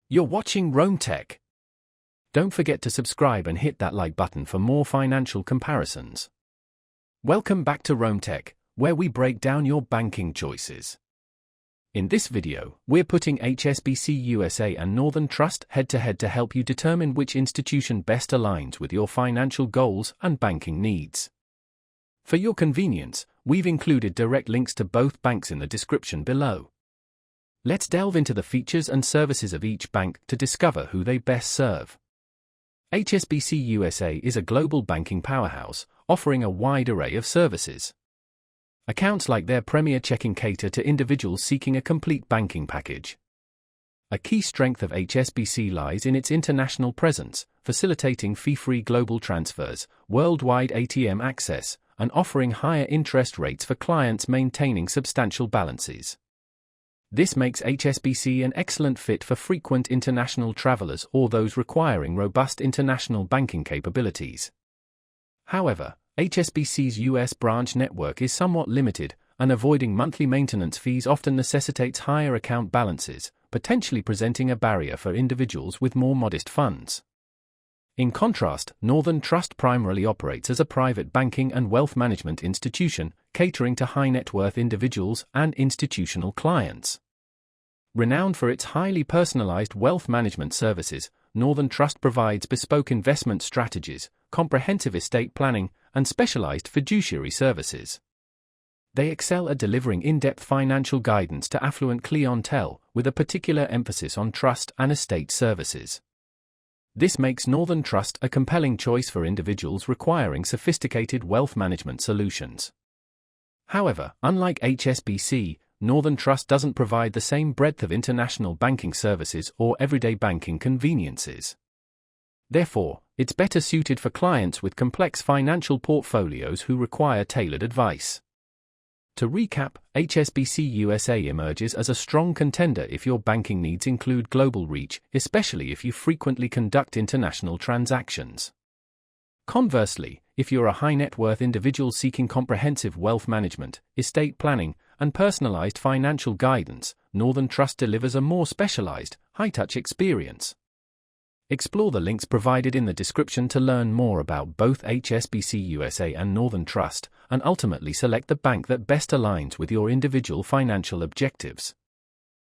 You're watching Rome Tech. Don't forget to subscribe and hit that like button for more financial comparisons. Welcome back to Rome Tech, where we break down your banking choices. In this video, we're putting HSBC USA and Northern Trust head-to-head to help you determine which institution best aligns with your financial goals and banking needs. For your convenience, we've included direct links to both banks in the description below. Let's delve into the features and services of each bank to discover who they best serve. HSBC USA is a global banking powerhouse, offering a wide array of services. Accounts like their Premier Checking cater to individuals seeking a complete banking package. A key strength of HSBC lies in its international presence, facilitating fee-free global transfers, worldwide ATM access, and offering higher interest rates for clients maintaining substantial balances. This makes HSBC an excellent fit for frequent international travelers or those requiring robust international banking capabilities. However, HSBC's US branch network is somewhat limited, and avoiding monthly maintenance fees often necessitates higher account balances, potentially presenting a barrier for individuals with more modest funds. In contrast, Northern Trust primarily operates as a private banking and wealth management institution, catering to high-net-worth individuals and institutional clients. Renowned for its highly personalized wealth management services, Northern Trust provides bespoke investment strategies, comprehensive estate planning, and specialized fiduciary services. They excel at delivering in-depth financial guidance to affluent clientele, with a particular emphasis on trust and estate services. This makes Northern Trust a compelling choice for individuals requiring sophisticated wealth management solutions. However, unlike HSBC, Northern Trust doesn't provide the same breadth of international banking services or everyday banking conveniences. Therefore, it's better suited for clients with complex financial portfolios who require tailored advice. To recap, HSBC USA emerges as a strong contender if your banking needs include global reach, especially if you frequently conduct international transactions. Conversely, if you're a high-net-worth individual seeking comprehensive wealth management, estate planning, and personalized financial guidance, Northern Trust delivers a more specialized, high-touch experience. Explore the links provided in the description to learn more about both HSBC USA and Northern Trust, and ultimately select the bank that best aligns with your individual financial objectives.